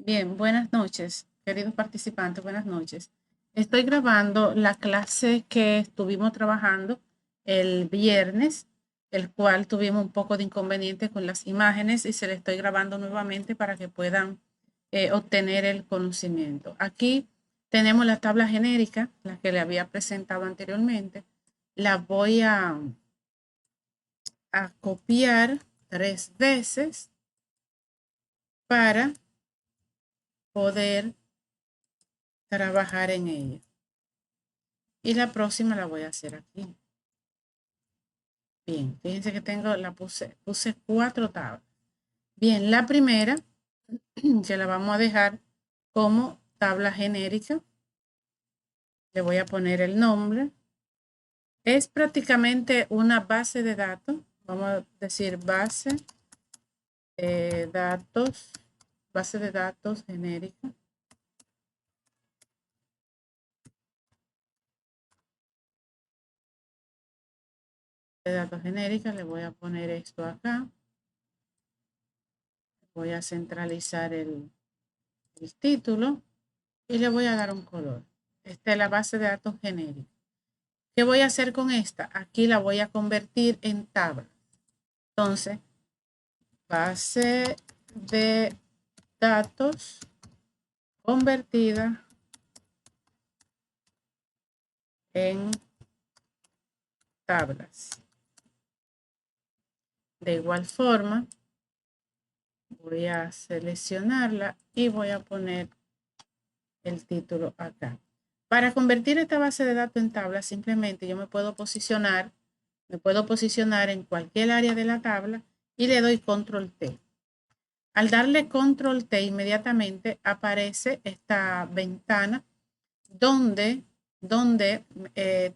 Bien, buenas noches, queridos participantes, buenas noches. Estoy grabando la clase que estuvimos trabajando el viernes, el cual tuvimos un poco de inconveniente con las imágenes y se le estoy grabando nuevamente para que puedan obtener el conocimiento. Aquí tenemos la tabla genérica, la que le había presentado anteriormente. La voy a copiar 3 veces para poder trabajar en ella. Y la próxima la voy a hacer aquí. Bien, fíjense que puse 4 tablas. Bien, la primera que la vamos a dejar como tabla genérica. Le voy a poner el nombre. Es prácticamente una base de datos. Vamos a decir base de datos genérica. De datos genérica, le voy a poner esto acá. Voy a centralizar el título y le voy a dar un color. Esta es la base de datos genérica. ¿Qué voy a hacer con esta? Aquí la voy a convertir en tabla. Entonces, base de datos convertida en tablas. De igual forma, voy a seleccionarla y voy a poner el título acá. Para convertir esta base de datos en tabla, simplemente yo me puedo posicionar en cualquier área de la tabla y le doy control T. Al darle control T, inmediatamente aparece esta ventana donde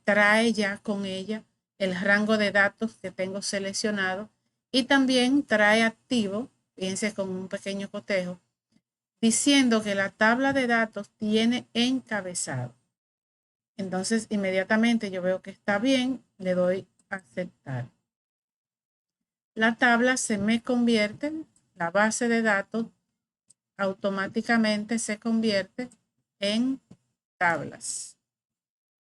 trae ya con ella el rango de datos que tengo seleccionado y también trae activo, fíjense con un pequeño cotejo, diciendo que la tabla de datos tiene encabezado. Entonces, inmediatamente yo veo que está bien, le doy a aceptar. La tabla se me convierte, la base de datos automáticamente se convierte en tablas.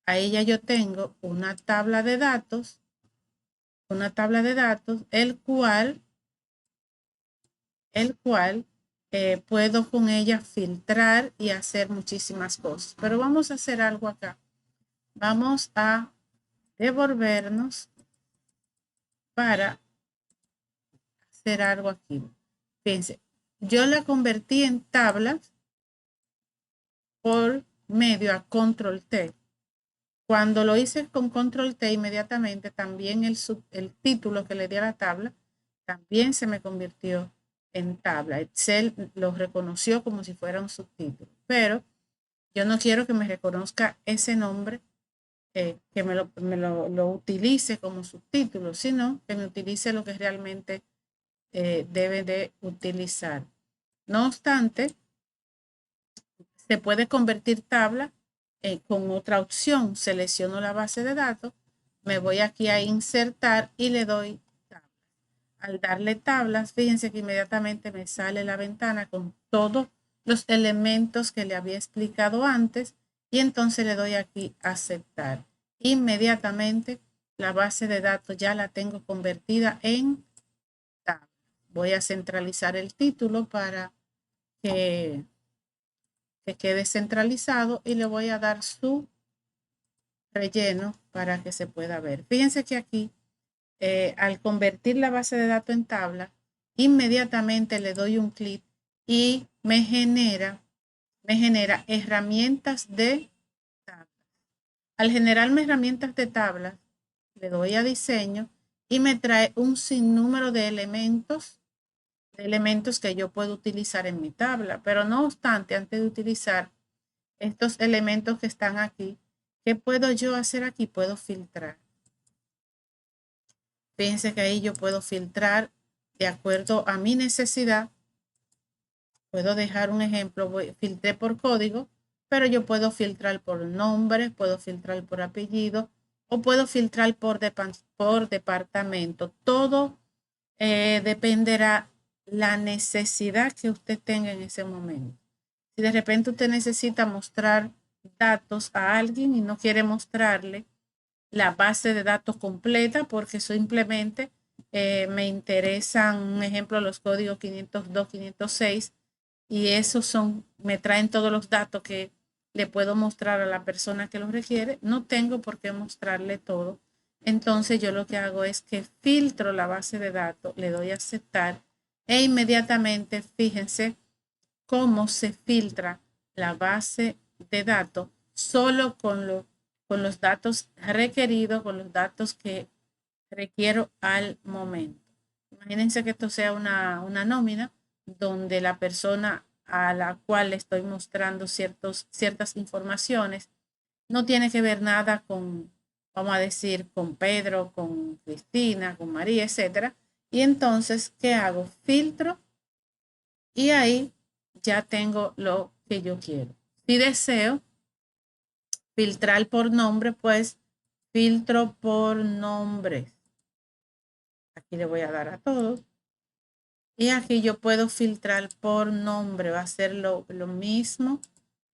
Ahí ya yo tengo una tabla de datos, el cual puedo con ella filtrar y hacer muchísimas cosas. Pero vamos a hacer algo acá. Vamos a devolvernos para hacer algo aquí. Fíjense, yo la convertí en tablas por medio a control T. Cuando lo hice con control T, inmediatamente también el título que le di a la tabla también se me convirtió en tabla. Excel lo reconoció como si fuera un subtítulo, pero yo no quiero que me reconozca ese nombre, que lo utilice como subtítulo, sino que me utilice lo que realmente debe de utilizar. No obstante, se puede convertir tabla con otra opción. Selecciono la base de datos, me voy aquí a insertar y le doy tablas. Al darle tablas, fíjense que inmediatamente me sale la ventana con todos los elementos que le había explicado antes y entonces le doy aquí a aceptar. Inmediatamente la base de datos ya la tengo convertida en tabla. Voy a centralizar el título para que quede centralizado y le voy a dar su relleno para que se pueda ver. Fíjense que aquí, al convertir la base de datos en tabla, inmediatamente le doy un clic y me genera herramientas de tabla. Al generarme herramientas de tabla, le doy a diseño y me trae un sinnúmero de elementos que yo puedo utilizar en mi tabla. Pero no obstante, antes de utilizar estos elementos que están aquí, ¿qué puedo yo hacer aquí? Puedo filtrar. Fíjense que ahí yo puedo filtrar de acuerdo a mi necesidad. Puedo dejar un ejemplo, filtré por código, pero yo puedo filtrar por nombre, puedo filtrar por apellido o puedo filtrar por departamento. Todo dependerá la necesidad que usted tenga en ese momento. Si de repente usted necesita mostrar datos a alguien y no quiere mostrarle la base de datos completa porque simplemente me interesan, un ejemplo, los códigos 502, 506 y esos son, me traen todos los datos que le puedo mostrar a la persona que los requiere. No tengo por qué mostrarle todo. Entonces yo lo que hago es que filtro la base de datos, le doy a aceptar e inmediatamente fíjense cómo se filtra la base de datos solo con los datos requeridos, con los datos que requiero al momento. Imagínense que esto sea una nómina donde la persona a la cual le estoy mostrando ciertas informaciones no tiene que ver nada con, vamos a decir, con Pedro, con Cristina, con María, etcétera. Y entonces, ¿qué hago? Filtro y ahí ya tengo lo que yo quiero. Si deseo filtrar por nombre, pues filtro por nombres. Aquí le voy a dar a todos. Y aquí yo puedo filtrar por nombre. Va a ser lo mismo.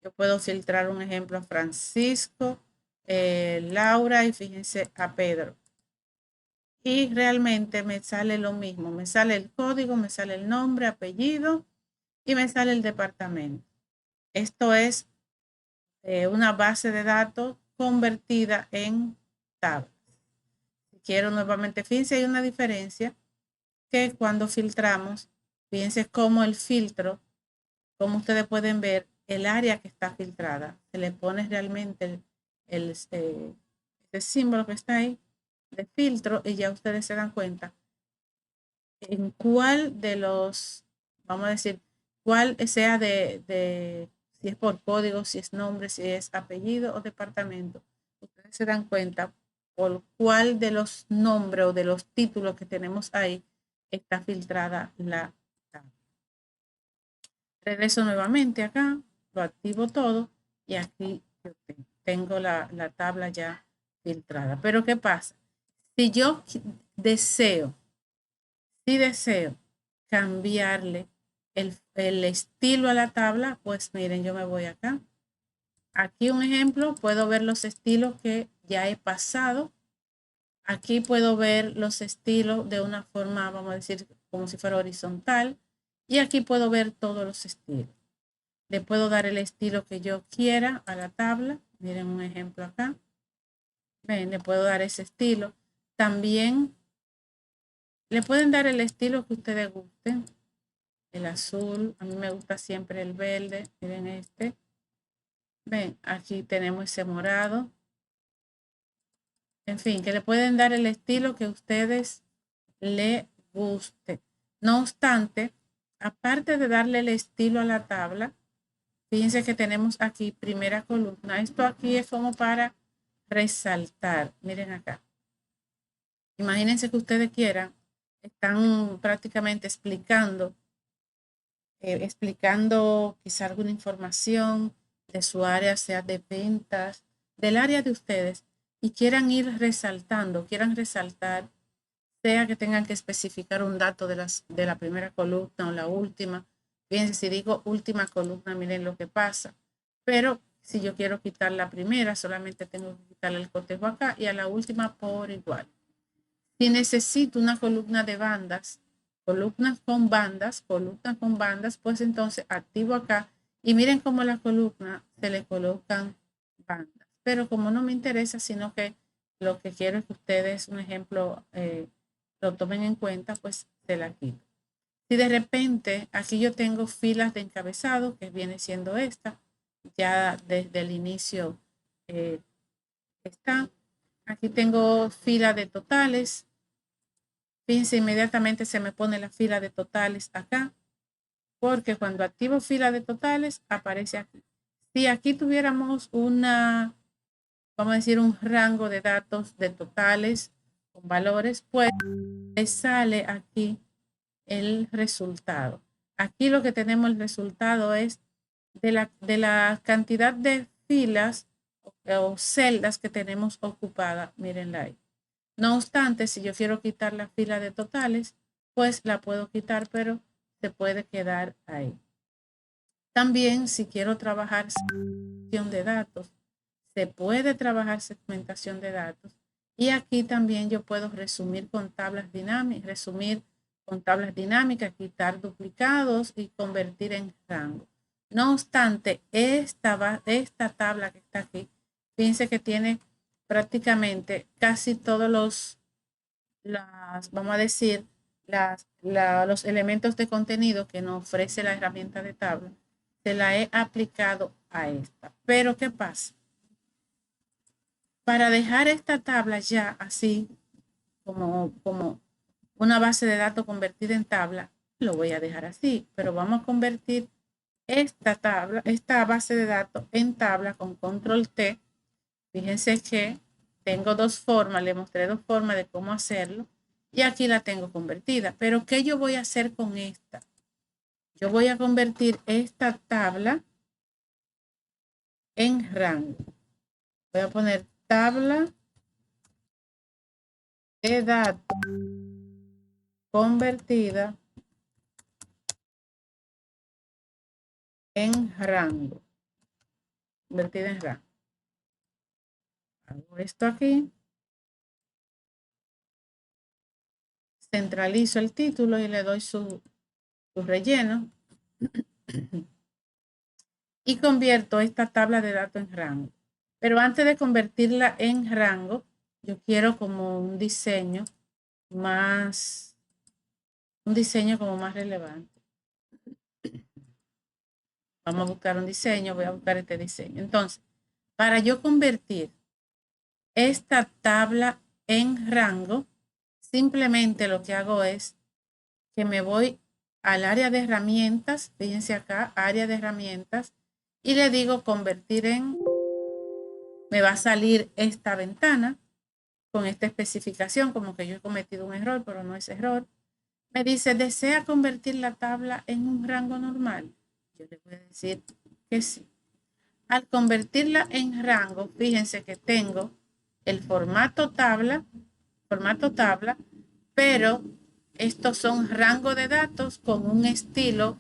Yo puedo filtrar un ejemplo a Francisco, Laura y fíjense a Pedro. Y realmente me sale lo mismo. Me sale el código, me sale el nombre, apellido y me sale el departamento. Esto es una base de datos convertida en tablas. Si quiero nuevamente, fíjense, hay una diferencia que cuando filtramos, fíjense cómo el filtro, como ustedes pueden ver, el área que está filtrada, se le pone realmente este símbolo que está ahí de filtro y ya ustedes se dan cuenta en cuál de los, vamos a decir, cuál sea si es por código, si es nombre, si es apellido o departamento. Ustedes se dan cuenta por cuál de los nombres o de los títulos que tenemos ahí está filtrada la tabla. Regreso nuevamente acá, lo activo todo y aquí yo tengo la tabla ya filtrada. Pero ¿qué pasa? Si yo deseo si deseo cambiarle el estilo a la tabla, pues miren, yo me voy acá. Aquí un ejemplo, puedo ver los estilos que ya he pasado. Aquí puedo ver los estilos de una forma, vamos a decir, como si fuera horizontal. Y aquí puedo ver todos los estilos. Le puedo dar el estilo que yo quiera a la tabla. Miren un ejemplo acá. Ven, le puedo dar ese estilo. También le pueden dar el estilo que ustedes gusten. El azul, a mí me gusta siempre el verde, miren este. Ven, aquí tenemos ese morado. En fin, que le pueden dar el estilo que ustedes le guste. No obstante, aparte de darle el estilo a la tabla, fíjense que tenemos aquí primera columna. Esto aquí es como para resaltar. Miren acá. Imagínense que ustedes quieran, están prácticamente explicando quizá alguna información de su área, sea de ventas, del área de ustedes, y quieran resaltar, sea que tengan que especificar un dato de la primera columna o la última. Fíjense, si digo última columna, miren lo que pasa. Pero si yo quiero quitar la primera, solamente tengo que quitarle el cotejo acá y a la última por igual. Si necesito una columnas con bandas, pues entonces activo acá y miren cómo la columna se le colocan bandas. Pero como no me interesa, sino que lo que quiero es que ustedes, un ejemplo, lo tomen en cuenta, pues se la quito. Si de repente aquí yo tengo filas de encabezado, que viene siendo esta, ya desde el inicio eh, está. Aquí tengo fila de totales. Fíjense, inmediatamente se me pone la fila de totales acá, porque cuando activo fila de totales, aparece aquí. Si aquí tuviéramos vamos a decir, un rango de datos de totales con valores, pues sale aquí el resultado. Aquí lo que tenemos el resultado es de la cantidad de filas o celdas que tenemos ocupada. Mírenla ahí. No obstante, si yo quiero quitar la fila de totales, pues la puedo quitar, pero se puede quedar ahí. También, si quiero trabajar segmentación de datos, se puede trabajar segmentación de datos. Y aquí también yo puedo resumir con tablas dinámicas, quitar duplicados y convertir en rango. No obstante, esta tabla que está aquí, fíjense que tiene prácticamente casi todos vamos a decir, los elementos de contenido que nos ofrece la herramienta de tabla, se la he aplicado a esta. Pero, ¿qué pasa? Para dejar esta tabla ya así, como una base de datos convertida en tabla, lo voy a dejar así, pero vamos a convertir esta base de datos en tabla con control T. Fíjense que tengo dos formas, le mostré dos formas de cómo hacerlo y aquí la tengo convertida. Pero ¿qué yo voy a hacer con esta? Yo voy a convertir esta tabla en rango. Voy a poner tabla de datos convertida en rango. Convertida en rango. Hago esto aquí. Centralizo el título y le doy su relleno. Y convierto esta tabla de datos en rango. Pero antes de convertirla en rango, yo quiero como un diseño como más relevante. Vamos a buscar un diseño, voy a buscar este diseño. Entonces, para yo convertir esta tabla en rango, simplemente lo que hago es que me voy al área de herramientas, fíjense acá, área de herramientas, y le digo convertir en, me va a salir esta ventana con esta especificación, como que yo he cometido un error, pero no es error. Me dice, ¿desea convertir la tabla en un rango normal? Yo le voy a decir que sí. Al convertirla en rango, fíjense que tengo el formato tabla, pero estos son rango de datos con un estilo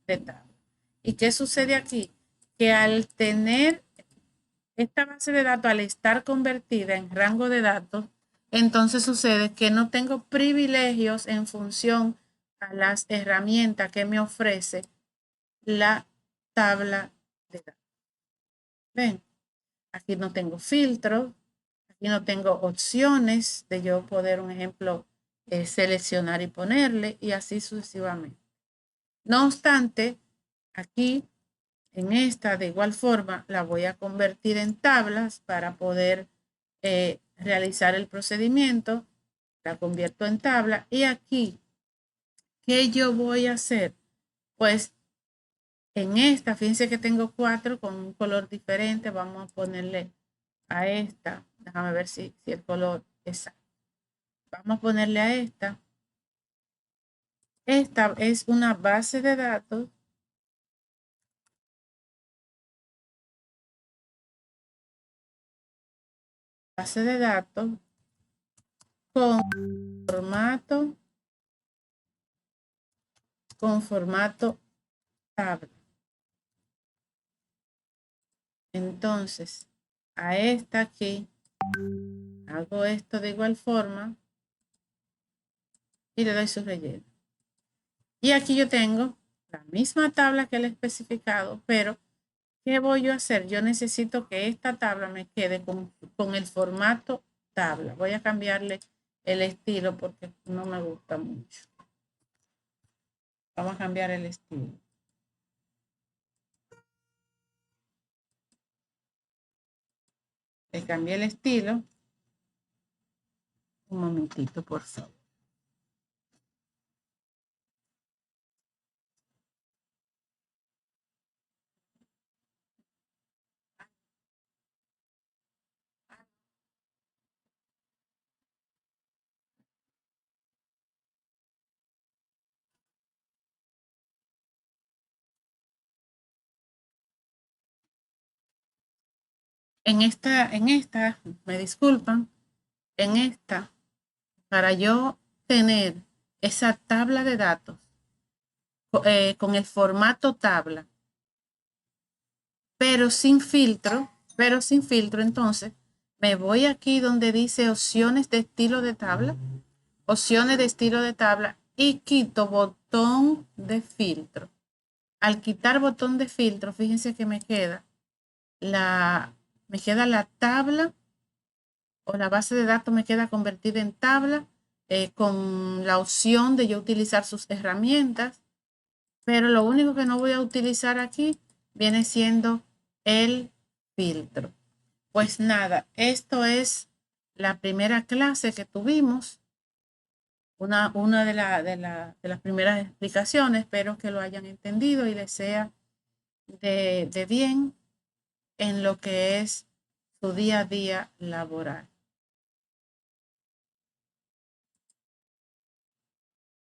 de tabla. ¿Y qué sucede aquí? Que al tener esta base de datos, al estar convertida en rango de datos, entonces sucede que no tengo privilegios en función a las herramientas que me ofrece la tabla de datos. ¿Ven? Aquí no tengo filtros, aquí no tengo opciones de yo poder, un ejemplo, seleccionar y ponerle y así sucesivamente. No obstante, aquí en esta de igual forma la voy a convertir en tablas para poder realizar el procedimiento. La convierto en tabla y aquí, ¿qué yo voy a hacer? Pues en esta, fíjense que tengo 4 con un color diferente. Vamos a ponerle a esta. Déjame ver si el color es. Vamos a ponerle a esta. Esta es una base de datos. Base de datos con formato tabla. Entonces, a esta aquí, hago esto de igual forma y le doy su relleno. Y aquí yo tengo la misma tabla que le he especificado, pero ¿qué voy yo a hacer? Yo necesito que esta tabla me quede con el formato tabla. Voy a cambiarle el estilo porque no me gusta mucho. Vamos a cambiar el estilo. Le cambié el estilo. Un momentito, por favor. Me disculpan, en esta, para yo tener esa tabla de datos con el formato tabla, pero sin filtro, entonces me voy aquí donde dice opciones de estilo de tabla, opciones de estilo de tabla y quito botón de filtro. Al quitar botón de filtro, fíjense que me queda la tabla o la base de datos me queda convertida en tabla con la opción de yo utilizar sus herramientas, pero lo único que no voy a utilizar aquí viene siendo el filtro. Pues nada, esto es la primera clase que tuvimos, una de las primeras explicaciones. Espero que lo hayan entendido y les sea de bien en lo que es su día a día laboral.